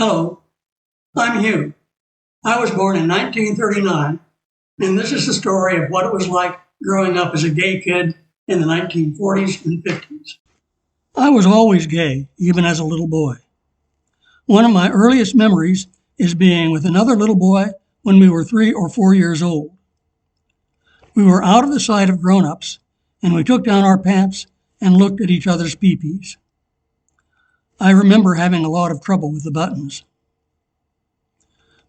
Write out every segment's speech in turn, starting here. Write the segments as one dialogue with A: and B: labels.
A: Hello, I'm Hugh. I was born in 1939, and this is the story of what it was like growing up as a gay kid in the 1940s and 50s. I was always gay, even as a little boy. One of my earliest memories is being with another little boy when we were 3 or 4 years old. We were out of the sight of grown-ups, and we took down our pants and looked at each other's pee-pees. I remember having a lot of trouble with the buttons.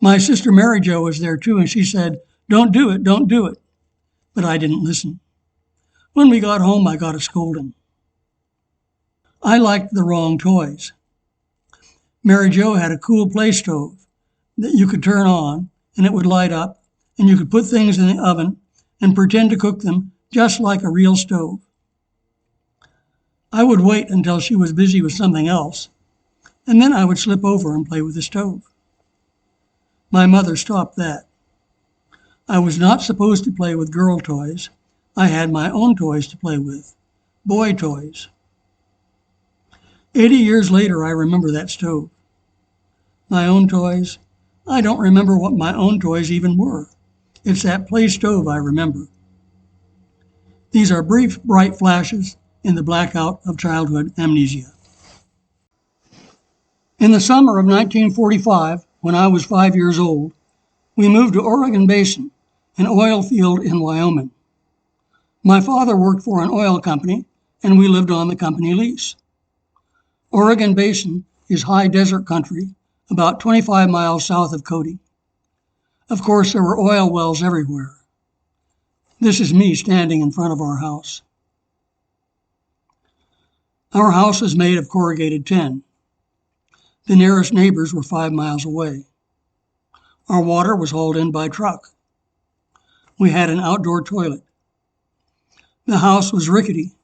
A: My sister Mary Jo was there too, and she said, "Don't do it, don't do it." But I didn't listen. When we got home, I got a scolding. I liked the wrong toys. Mary Jo had a cool play stove that you could turn on, and it would light up, and you could put things in the oven and pretend to cook them just like a real stove. I would wait until she was busy with something else, and then I would slip over and play with the stove. My mother stopped that. I was not supposed to play with girl toys. I had my own toys to play with, boy toys. 80 years later, I remember that stove. My own toys? I don't remember what my own toys even were. It's that play stove I remember. These are brief, bright flashes in the blackout of childhood amnesia. In the summer of 1945, when I was 5 years old, we moved to Oregon Basin, an oil field in Wyoming. My father worked for an oil company, and we lived on the company lease. Oregon Basin is high desert country, about 25 miles south of Cody. Of course, there were oil wells everywhere. This is me standing in front of our house. Our house was made of corrugated tin. The nearest neighbors were 5 miles away. Our water was hauled in by truck. We had an outdoor toilet. The house was rickety,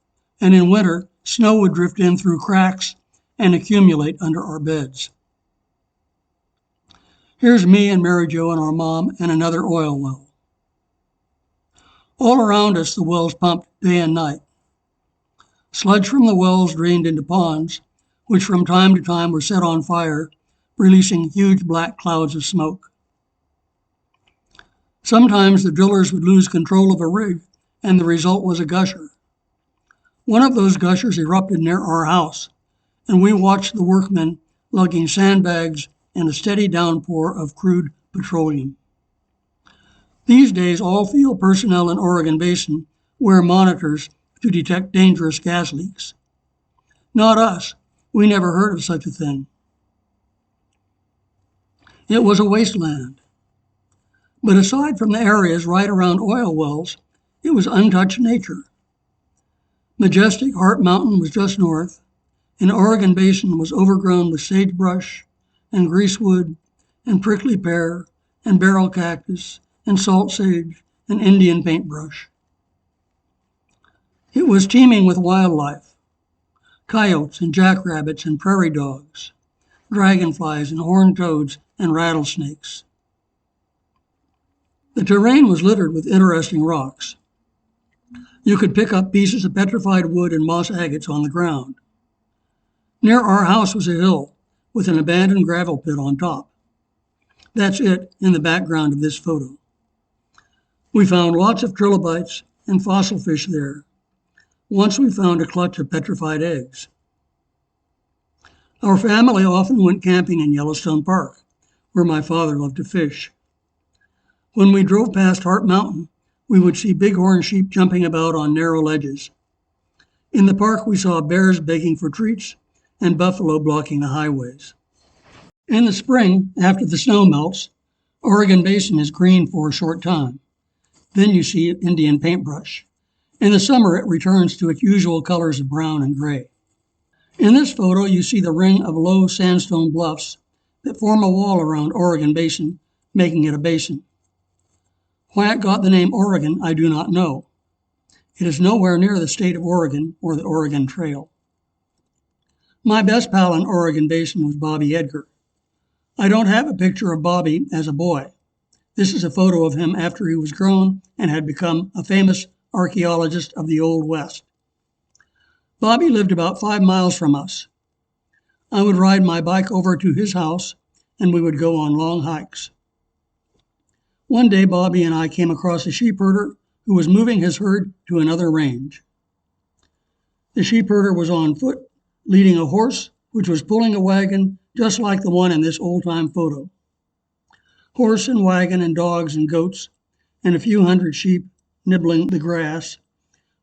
A: and in winter, snow would drift in through cracks and accumulate under our beds. Here's me and Mary Jo and our mom and another oil well. All around us, the wells pumped day and night. Sludge from the wells drained into ponds, which from time to time were set on fire, releasing huge black clouds of smoke. Sometimes the drillers would lose control of a rig, and the result was a gusher. One of those gushers erupted near our house, and we watched the workmen lugging sandbags and a steady downpour of crude petroleum. These days, all field personnel in Oregon Basin wear monitors to detect dangerous gas leaks. Not us. We never heard of such a thing. It was a wasteland. But aside from the areas right around oil wells, it was untouched nature. Majestic Heart Mountain was just north, and Oregon Basin was overgrown with sagebrush and greasewood and prickly pear and barrel cactus and salt sage and Indian paintbrush. It was teeming with wildlife, coyotes and jackrabbits and prairie dogs, dragonflies and horned toads and rattlesnakes. The terrain was littered with interesting rocks. You could pick up pieces of petrified wood and moss agates on the ground. Near our house was a hill with an abandoned gravel pit on top. That's it in the background of this photo. We found lots of trilobites and fossil fish there. Once we found a clutch of petrified eggs. Our family often went camping in Yellowstone Park, where my father loved to fish. When we drove past Heart Mountain, we would see bighorn sheep jumping about on narrow ledges. In the park, we saw bears begging for treats and buffalo blocking the highways. In the spring, after the snow melts, Oregon Basin is green for a short time. Then you see Indian paintbrush. In the summer, it returns to its usual colors of brown and gray. In this photo, you see the ring of low sandstone bluffs that form a wall around Oregon Basin, making it a basin. Why it got the name Oregon, I do not know. It is nowhere near the state of Oregon or the Oregon Trail. My best pal in Oregon Basin was Bobby Edgar. I don't have a picture of Bobby as a boy. This is a photo of him after he was grown and had become a famous archaeologist of the Old West. Bobby lived about 5 miles from us. I would ride my bike over to his house and we would go on long hikes. One day, Bobby and I came across a sheep herder who was moving his herd to another range. The sheep herder was on foot, leading a horse, which was pulling a wagon just like the one in this old-time photo. Horse and wagon and dogs and goats and a few hundred sheep nibbling the grass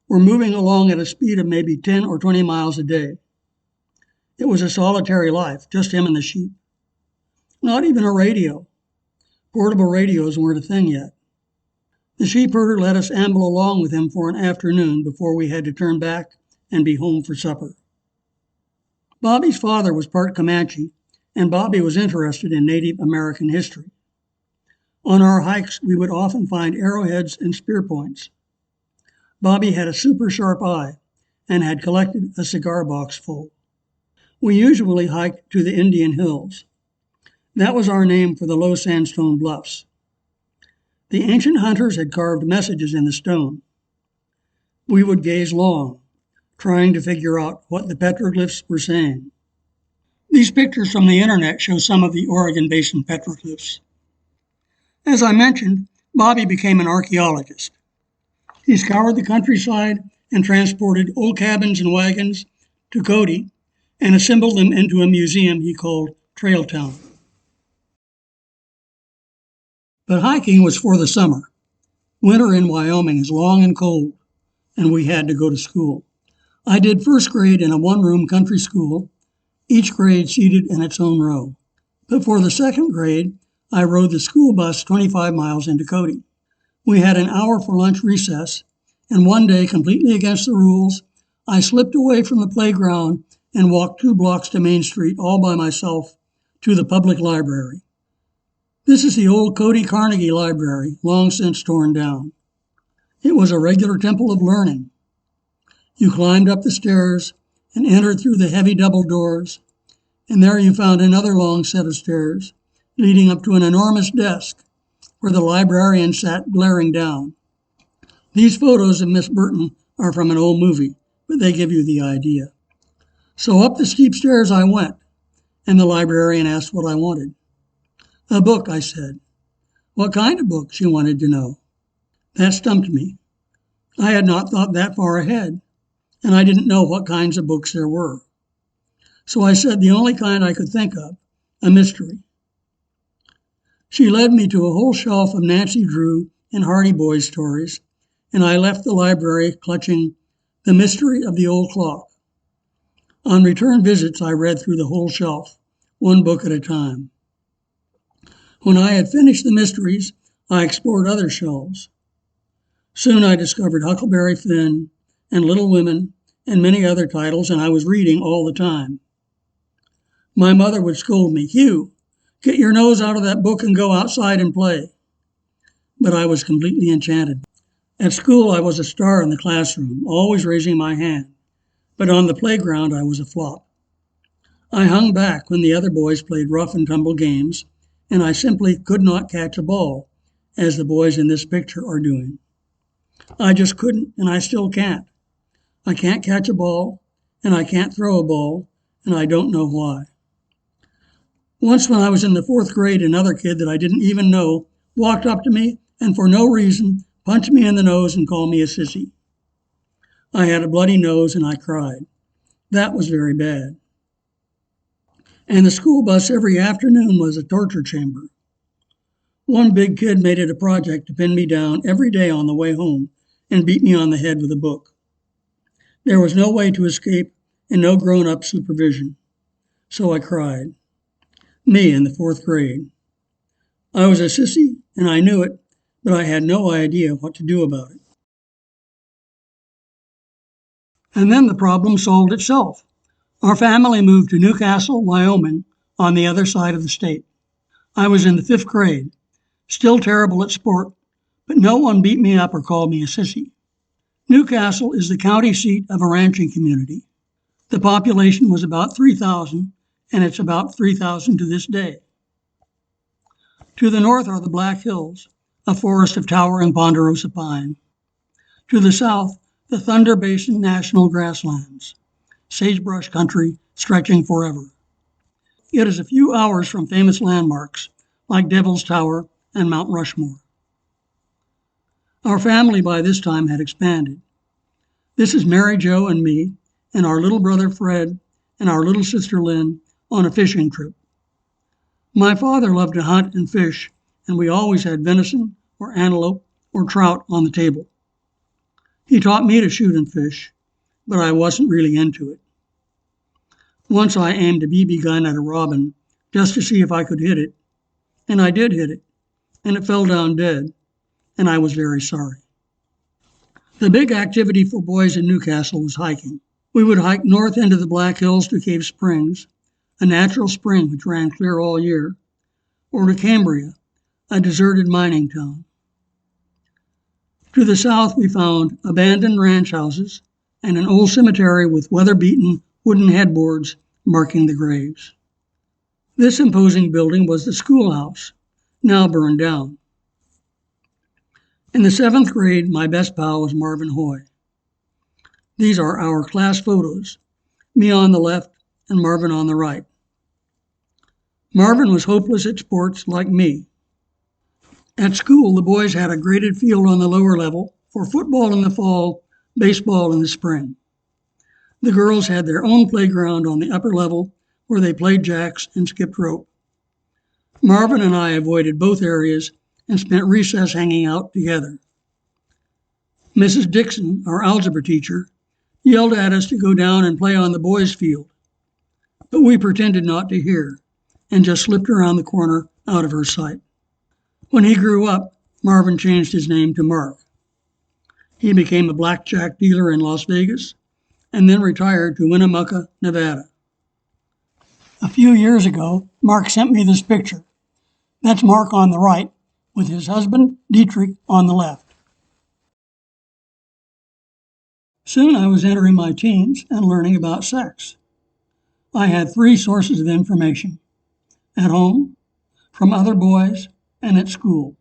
A: were moving along at a speed of maybe 10 or 20 miles a day. It was a solitary life, just him and the sheep. Not even a radio. Portable radios weren't a thing yet. The sheep herder let us amble along with him for an afternoon before we had to turn back and be home for supper. Bobby's father was part Comanche, and Bobby was interested in Native American history. On our hikes, we would often find arrowheads and spear points. Bobby had a super sharp eye and had collected a cigar box full. We usually hiked to the Indian Hills. That was our name for the low sandstone bluffs. The ancient hunters had carved messages in the stone. We would gaze long, trying to figure out what the petroglyphs were saying. These pictures from the internet show some of the Oregon Basin petroglyphs. As I mentioned, Bobby became an archaeologist. He scoured the countryside and transported old cabins and wagons to Cody and assembled them into a museum he called Trail Town. But hiking was for the summer. Winter in Wyoming is long and cold, and we had to go to school. I did first grade in a one-room country school, each grade seated in its own row. But for the second grade, I rode the school bus 25 miles into Cody. We had an hour for lunch recess, and one day, completely against the rules, I slipped away from the playground and walked 2 blocks to Main Street all by myself to the public library. This is the old Cody Carnegie Library, long since torn down. It was a regular temple of learning. You climbed up the stairs and entered through the heavy double doors, and there you found another long set of stairs leading up to an enormous desk where the librarian sat glaring down. These photos of Miss Burton are from an old movie, but they give you the idea. So up the steep stairs I went, and the librarian asked what I wanted. A book, I said. What kind of book, she wanted to know. That stumped me. I had not thought that far ahead, and I didn't know what kinds of books there were. So I said the only kind I could think of, a mystery. She led me to a whole shelf of Nancy Drew and Hardy Boys stories, and I left the library clutching The Mystery of the Old Clock. On return visits, I read through the whole shelf, one book at a time. When I had finished the mysteries, I explored other shelves. Soon I discovered Huckleberry Finn and Little Women and many other titles, and I was reading all the time. My mother would scold me, "Hugh, get your nose out of that book and go outside and play." But I was completely enchanted. At school, I was a star in the classroom, always raising my hand. But on the playground, I was a flop. I hung back when the other boys played rough and tumble games, and I simply could not catch a ball, as the boys in this picture are doing. I just couldn't, and I still can't. I can't catch a ball, and I can't throw a ball, and I don't know why. Once when I was in the 4th grade, another kid that I didn't even know walked up to me and for no reason punched me in the nose and called me a sissy. I had a bloody nose and I cried. That was very bad. And the school bus every afternoon was a torture chamber. One big kid made it a project to pin me down every day on the way home and beat me on the head with a book. There was no way to escape and no grown-up supervision. So I cried. Me in the 4th grade. I was a sissy and I knew it, but I had no idea what to do about it. And then the problem solved itself. Our family moved to Newcastle, Wyoming, on the other side of the state. I was in the 5th grade, still terrible at sport, but no one beat me up or called me a sissy. Newcastle is the county seat of a ranching community. The population was about 3,000, and it's about 3,000 to this day. To the north are the Black Hills, a forest of towering ponderosa pine. To the south, the Thunder Basin National Grasslands, sagebrush country stretching forever. It is a few hours from famous landmarks like Devil's Tower and Mount Rushmore. Our family by this time had expanded. This is Mary Jo and me, and our little brother Fred, and our little sister Lynn on a fishing trip. My father loved to hunt and fish, and we always had venison or antelope or trout on the table. He taught me to shoot and fish, but I wasn't really into it. Once I aimed a BB gun at a robin just to see if I could hit it, and I did hit it, and it fell down dead, and I was very sorry. The big activity for boys in Newcastle was hiking. We would hike north into the Black Hills to Cave Springs, a natural spring which ran clear all year, or to Cambria, a deserted mining town. To the south, we found abandoned ranch houses and an old cemetery with weather-beaten wooden headboards marking the graves. This imposing building was the schoolhouse, now burned down. In the 7th grade, my best pal was Marvin Hoy. These are our class photos, me on the left and Marvin on the right. Marvin was hopeless at sports like me. At school, the boys had a graded field on the lower level for football in the fall, baseball in the spring. The girls had their own playground on the upper level where they played jacks and skipped rope. Marvin and I avoided both areas and spent recess hanging out together. Mrs. Dixon, our algebra teacher, yelled at us to go down and play on the boys' field, but we pretended not to hear and just slipped around the corner out of her sight. When he grew up, Marvin changed his name to Mark. He became a blackjack dealer in Las Vegas and then retired to Winnemucca, Nevada. A few years ago, Mark sent me this picture. That's Mark on the right, with his husband, Dietrich, on the left. Soon I was entering my teens and learning about sex. I had 3 sources of information: at home, from other boys, and at school.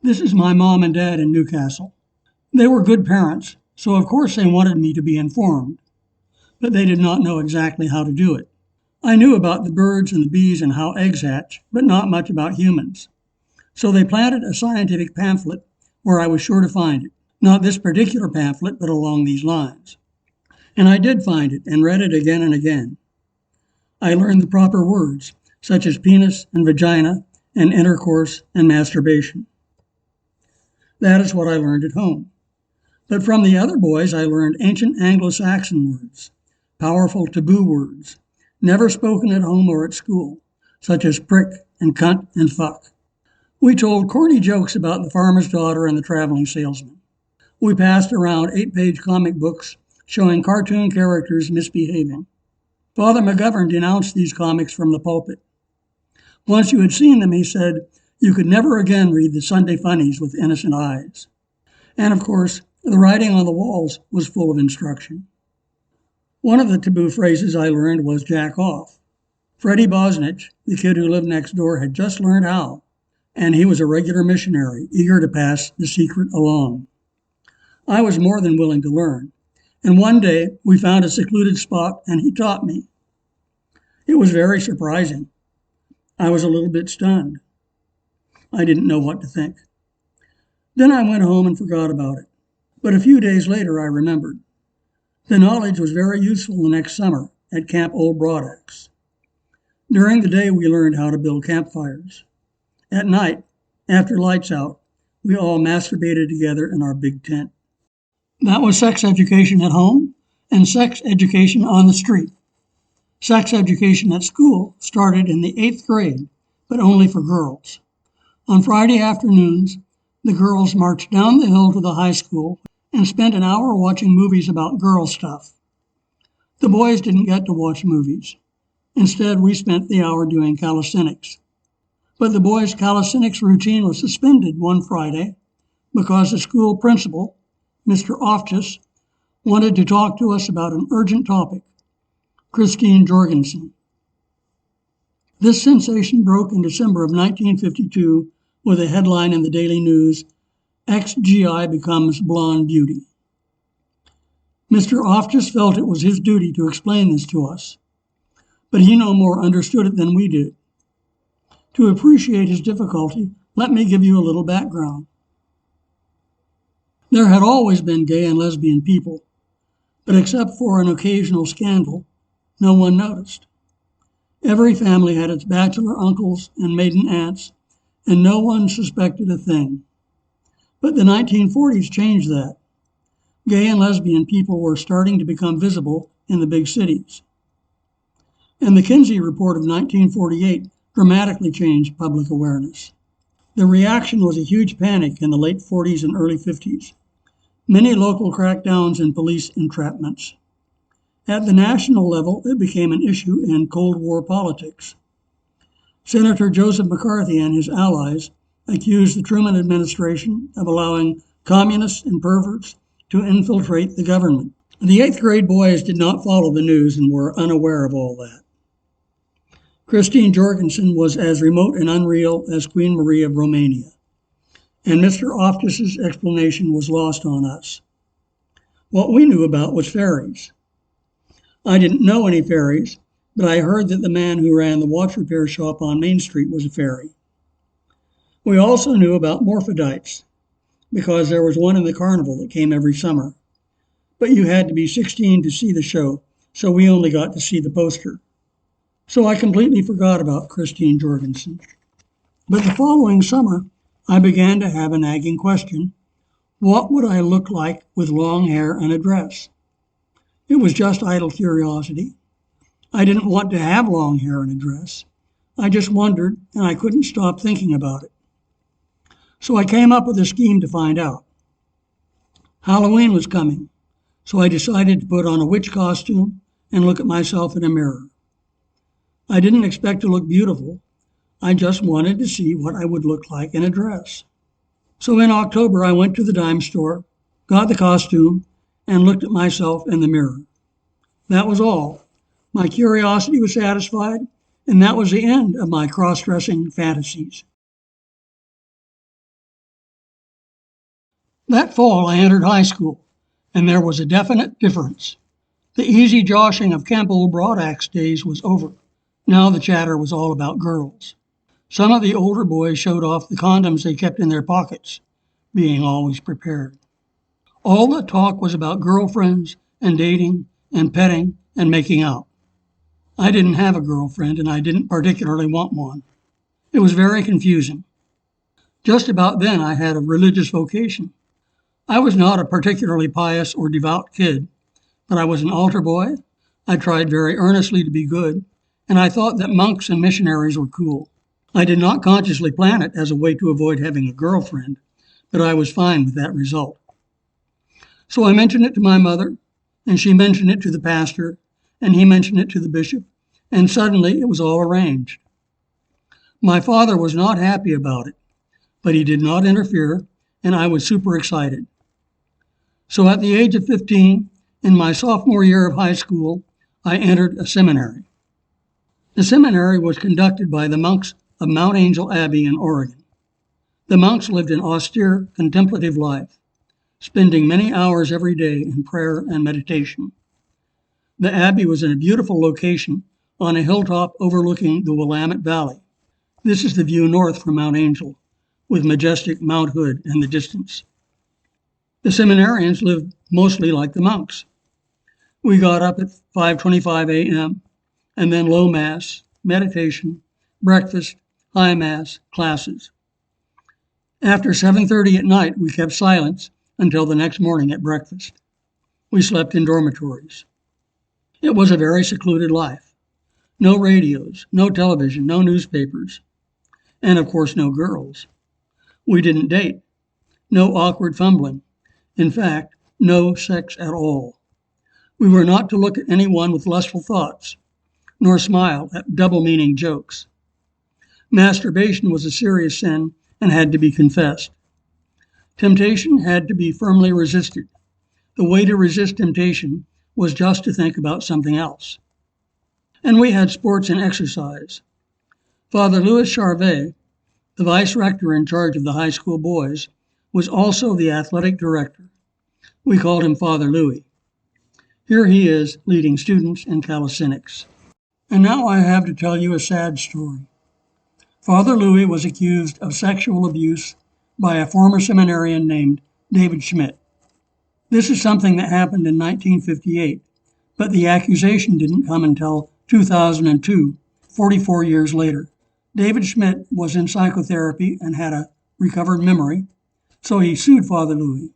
A: This is my mom and dad in Newcastle. They were good parents, so of course they wanted me to be informed, but they did not know exactly how to do it. I knew about the birds and the bees and how eggs hatch, but not much about humans. So they planted a scientific pamphlet where I was sure to find it. Not this particular pamphlet, but along these lines. And I did find it and read it again and again. I learned the proper words, such as penis and vagina and intercourse and masturbation. That is what I learned at home. But from the other boys, I learned ancient Anglo-Saxon words, powerful taboo words, never spoken at home or at school, such as prick and cunt and fuck. We told corny jokes about the farmer's daughter and the traveling salesman. We passed around 8-page comic books showing cartoon characters misbehaving. Father McGovern denounced these comics from the pulpit. Once you had seen them, he said, you could never again read the Sunday funnies with innocent eyes. And of course, the writing on the walls was full of instruction. One of the taboo phrases I learned was jack off. Freddie Bosnich, the kid who lived next door, had just learned how, and he was a regular missionary, eager to pass the secret along. I was more than willing to learn, and one day we found a secluded spot and he taught me. It was very surprising. I was a little bit stunned. I didn't know what to think. Then I went home and forgot about it, but a few days later I remembered. The knowledge was very useful the next summer at Camp Old Broadaxe. During the day, we learned how to build campfires. At night, after lights out, we all masturbated together in our big tent. That was sex education at home and sex education on the street. Sex education at school started in the 8th grade, but only for girls. On Friday afternoons, the girls marched down the hill to the high school and spent an hour watching movies about girl stuff. The boys didn't get to watch movies. Instead, we spent the hour doing calisthenics. But the boys' calisthenics routine was suspended one Friday because the school principal, Mr. Oftis, wanted to talk to us about an urgent topic, Christine Jorgensen. This sensation broke in December of 1952 with a headline in the Daily News, ex-GI becomes blonde beauty. Mr. Oftis felt it was his duty to explain this to us. but he no more understood it than we did. To appreciate his difficulty, let me give you a little background. There had always been gay and lesbian people, but except for an occasional scandal, no one noticed. Every family had its bachelor uncles and maiden aunts, and no one suspected a thing. But the 1940s changed that. Gay and lesbian people were starting to become visible in the big cities. And the Kinsey Report of 1948 dramatically changed public awareness. The reaction was a huge panic in the late 40s and early 50s. Many local crackdowns and police entrapments. At the national level, it became an issue in Cold War politics. Senator Joseph McCarthy and his allies accused the Truman administration of allowing communists and perverts to infiltrate the government. The 8th grade boys did not follow the news and were unaware of all that. Christine Jorgensen was as remote and unreal as Queen Marie of Romania, and Mr. Oftis's explanation was lost on us. What we knew about was fairies. I didn't know any fairies, but I heard that the man who ran the watch repair shop on Main Street was a fairy. We also knew about morphodites, because there was one in the carnival that came every summer. But you had to be 16 to see the show, so we only got to see the poster. So I completely forgot about Christine Jorgensen. But the following summer, I began to have a nagging question. What would I look like with long hair and a dress? It was just idle curiosity. I didn't want to have long hair and a dress. I just wondered, and I couldn't stop thinking about it. So I came up with a scheme to find out. Halloween was coming, so I decided to put on a witch costume and look at myself in a mirror. I didn't expect to look beautiful. I just wanted to see what I would look like in a dress. So in October, I went to the dime store, got the costume, and looked at myself in the mirror. That was all. My curiosity was satisfied, and that was the end of my cross-dressing fantasies. That fall, I entered high school, and there was a definite difference. The easy joshing of Campbell Broadaxe days was over. Now the chatter was all about girls. Some of the older boys showed off the condoms they kept in their pockets, being always prepared. All the talk was about girlfriends and dating and petting and making out. I didn't have a girlfriend, and I didn't particularly want one. It was very confusing. Just about then, I had a religious vocation. I was not a particularly pious or devout kid, but I was an altar boy. I tried very earnestly to be good, and I thought that monks and missionaries were cool. I did not consciously plan it as a way to avoid having a girlfriend, but I was fine with that result. So I mentioned it to my mother, and she mentioned it to the pastor, and he mentioned it to the bishop, and suddenly it was all arranged. My father was not happy about it, but he did not interfere, and I was super excited. So at the age of 15, in my sophomore year of high school, I entered a seminary. The seminary was conducted by the monks of Mount Angel Abbey in Oregon. The monks lived an austere, contemplative life, spending many hours every day in prayer and meditation. The abbey was in a beautiful location on a hilltop overlooking the Willamette Valley. This is the view north from Mount Angel, with majestic Mount Hood in the distance. The seminarians lived mostly like the monks. We got up at 5:25 a.m., and then low mass, meditation, breakfast, high mass, classes. After 7:30 at night, we kept silence until the next morning at breakfast. We slept in dormitories. It was a very secluded life. No radios, no television, no newspapers, and of course no girls. We didn't date. No awkward fumbling. In fact, no sex at all. We were not to look at anyone with lustful thoughts, nor smile at double-meaning jokes. Masturbation was a serious sin and had to be confessed. Temptation had to be firmly resisted. The way to resist temptation was just to think about something else. And we had sports and exercise. Father Louis Charvet, the vice rector in charge of the high school boys, was also the athletic director. We called him Father Louis. Here he is leading students in calisthenics. And now I have to tell you a sad story. Father Louis was accused of sexual abuse by a former seminarian named David Schmidt. This is something that happened in 1958, but the accusation didn't come until 2002, 44 years later. David Schmidt was in psychotherapy and had a recovered memory, so he sued Father Louis.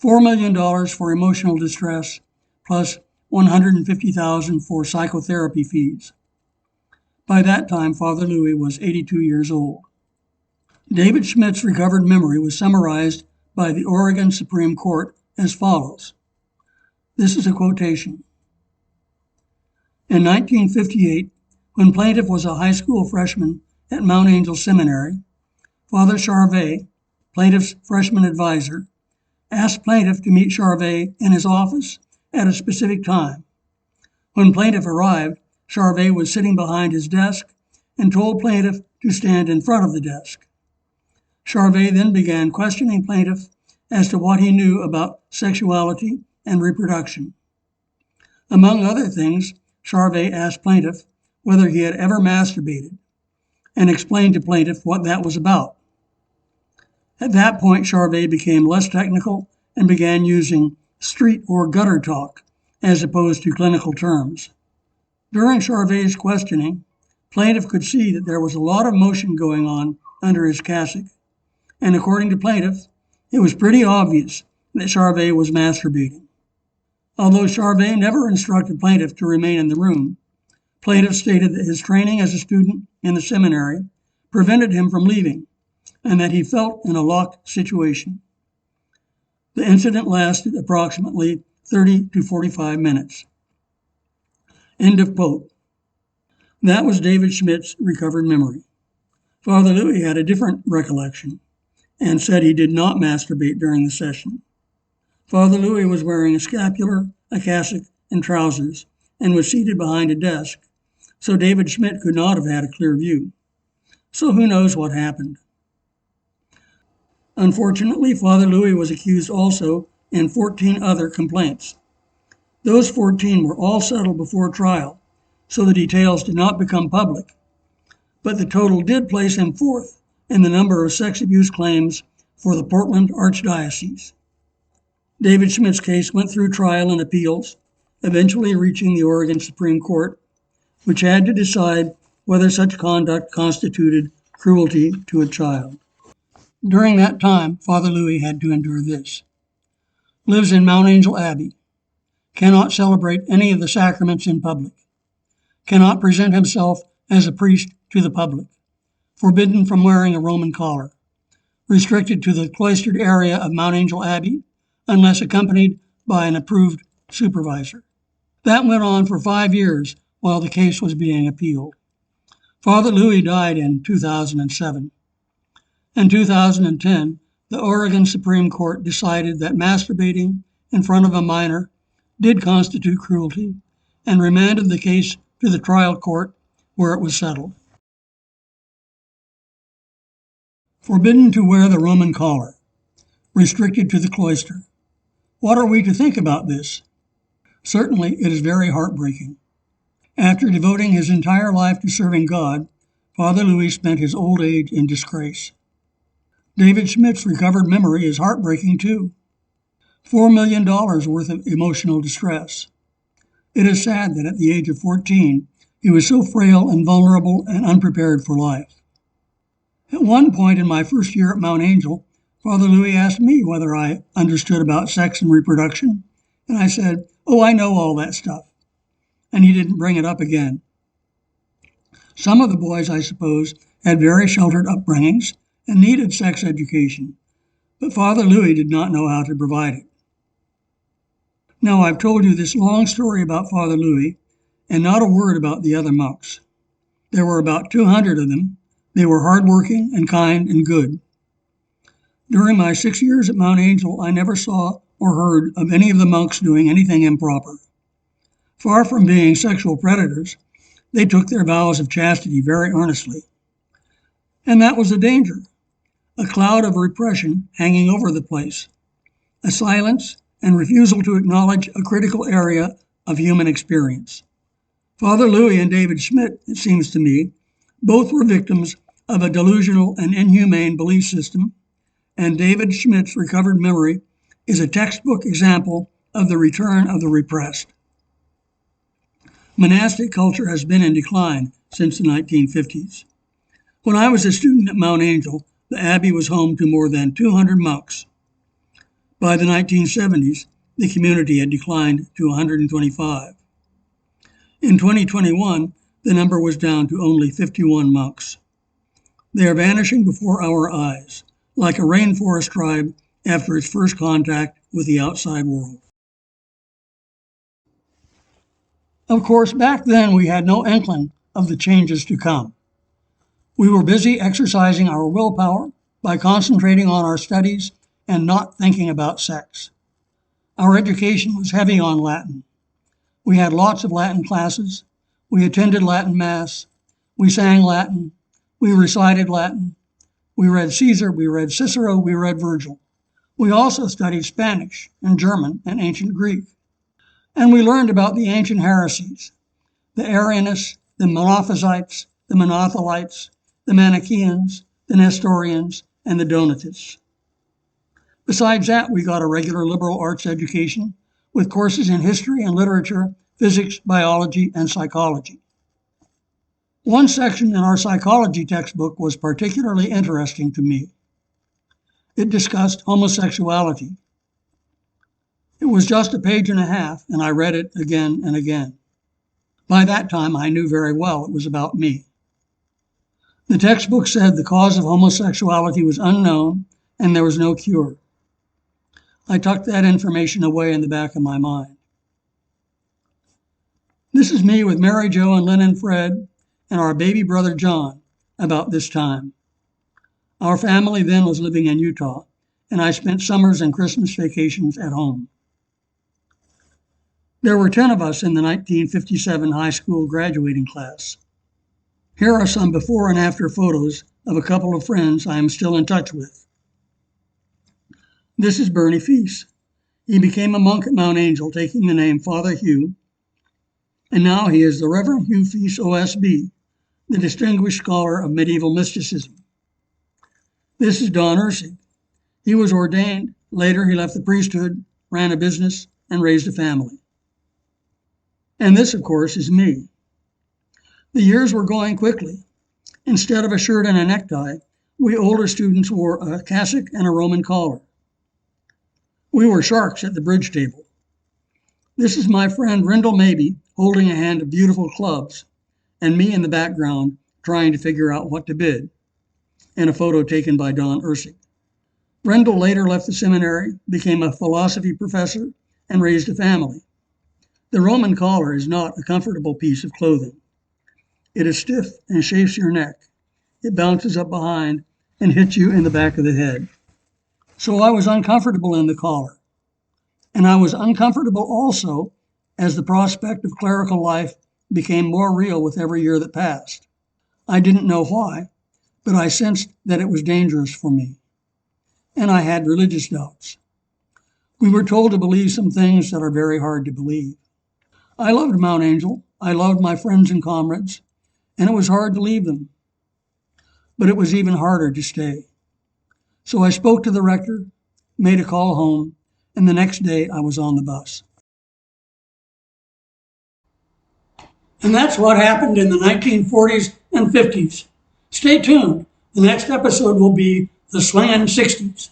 A: $4 million for emotional distress, plus $150,000 for psychotherapy fees. By that time, Father Louis was 82 years old. David Schmidt's recovered memory was summarized by the Oregon Supreme Court as follows. This is a quotation. In 1958, when plaintiff was a high school freshman at Mount Angel Seminary, Father Charvet, plaintiff's freshman advisor, asked plaintiff to meet Charvet in his office at a specific time. When plaintiff arrived, Charvet was sitting behind his desk and told plaintiff to stand in front of the desk. Charvet then began questioning plaintiff as to what he knew about sexuality and reproduction. Among other things, Charvet asked plaintiff whether he had ever masturbated and explained to plaintiff what that was about. At that point, Charvet became less technical and began using street or gutter talk as opposed to clinical terms. During Charvet's questioning, plaintiff could see that there was a lot of motion going on under his cassock, and according to plaintiff, it was pretty obvious that Charvet was masturbating. Although Charvet never instructed plaintiff to remain in the room, plaintiff stated that his training as a student in the seminary prevented him from leaving, and that he felt in a locked situation. The incident lasted approximately 30 to 45 minutes. End of quote. That was David Schmidt's recovered memory. Father Louis had a different recollection and said he did not masturbate during the session. Father Louis was wearing a scapular, a cassock, and trousers, and was seated behind a desk, so David Schmidt could not have had a clear view. So who knows what happened? Unfortunately, Father Louis was accused also in 14 other complaints. Those 14 were all settled before trial, so the details did not become public. But the total did place him fourth in the number of sex abuse claims for the Portland Archdiocese. David Schmidt's case went through trial and appeals, eventually reaching the Oregon Supreme Court, which had to decide whether such conduct constituted cruelty to a child. During that time, Father Louis had to endure this. Lives in Mount Angel Abbey. Cannot celebrate any of the sacraments in public. Cannot present himself as a priest to the public. Forbidden from wearing a Roman collar. Restricted to the cloistered area of Mount Angel Abbey unless accompanied by an approved supervisor. That went on for 5 years while the case was being appealed. Father Louis died in 2007. In 2010, the Oregon Supreme Court decided that masturbating in front of a minor did constitute cruelty and remanded the case to the trial court where it was settled. Forbidden to wear the Roman collar. Restricted to the cloister. What are we to think about this? Certainly, it is very heartbreaking. After devoting his entire life to serving God, Father Louis spent his old age in disgrace. David Schmidt's recovered memory is heartbreaking too. $4 million worth of emotional distress. It is sad that at the age of 14, he was so frail and vulnerable and unprepared for life. At one point in my first year at Mount Angel, Father Louis asked me whether I understood about sex and reproduction, and I said, "Oh, I know all that stuff." And he didn't bring it up again. Some of the boys, I suppose, had very sheltered upbringings and needed sex education, but Father Louis did not know how to provide it. Now, I've told you this long story about Father Louis, and not a word about the other monks. There were about 200 of them. They were hardworking and kind and good. During my 6 years at Mount Angel, I never saw or heard of any of the monks doing anything improper. Far from being sexual predators, they took their vows of chastity very earnestly. And that was the danger. A cloud of repression hanging over the place. A silence and refusal to acknowledge a critical area of human experience. Father Louis and David Schmidt, it seems to me, both were victims of a delusional and inhumane belief system, and David Schmidt's recovered memory is a textbook example of the return of the repressed. Monastic culture has been in decline since the 1950s. When I was a student at Mount Angel, the Abbey was home to more than 200 monks. By the 1970s, the community had declined to 125. In 2021, the number was down to only 51 monks. They are vanishing before our eyes, like a rainforest tribe after its first contact with the outside world. Of course, back then we had no inkling of the changes to come. We were busy exercising our willpower by concentrating on our studies and not thinking about sex. Our education was heavy on Latin. We had lots of Latin classes. We attended Latin Mass. We sang Latin. We recited Latin. We read Caesar. We read Cicero. We read Virgil. We also studied Spanish and German and ancient Greek. And we learned about the ancient heresies, the Arianists, the Monophysites, the Monothelites, the Manichaeans, the Nestorians, and the Donatists. Besides that, we got a regular liberal arts education with courses in history and literature, physics, biology, and psychology. One section in our psychology textbook was particularly interesting to me. It discussed homosexuality. It was just a page and a half, and I read it again and again. By that time, I knew very well it was about me. The textbook said the cause of homosexuality was unknown and there was no cure. I tucked that information away in the back of my mind. This is me with Mary Jo and Lynn and Fred and our baby brother John about this time. Our family then was living in Utah, and I spent summers and Christmas vacations at home. There were 10 of us in the 1957 high school graduating class. Here are some before and after photos of a couple of friends I am still in touch with. This is Bernie Feast. He became a monk at Mount Angel, taking the name Father Hugh, and now he is the Reverend Hugh Feast, OSB, the distinguished scholar of medieval mysticism. This is Don Ursig. He was ordained. Later, he left the priesthood, ran a business, and raised a family. And this, of course, is me. The years were going quickly. Instead of a shirt and a necktie, we older students wore a cassock and a Roman collar. We were sharks at the bridge table. This is my friend Rendell Mabey holding a hand of beautiful clubs, and me in the background trying to figure out what to bid, and a photo taken by Don Ursig. Rendell later left the seminary, became a philosophy professor, and raised a family. The Roman collar is not a comfortable piece of clothing. It is stiff and chafes your neck. It bounces up behind and hits you in the back of the head. So I was uncomfortable in the collar. And I was uncomfortable also as the prospect of clerical life became more real with every year that passed. I didn't know why, but I sensed that it was dangerous for me. And I had religious doubts. We were told to believe some things that are very hard to believe. I loved Mount Angel. I loved my friends and comrades, and it was hard to leave them. But it was even harder to stay. So I spoke to the rector, made a call home, and the next day I was on the bus. And that's what happened in the 1940s and 50s. Stay tuned. The next episode will be the swingin' 60s.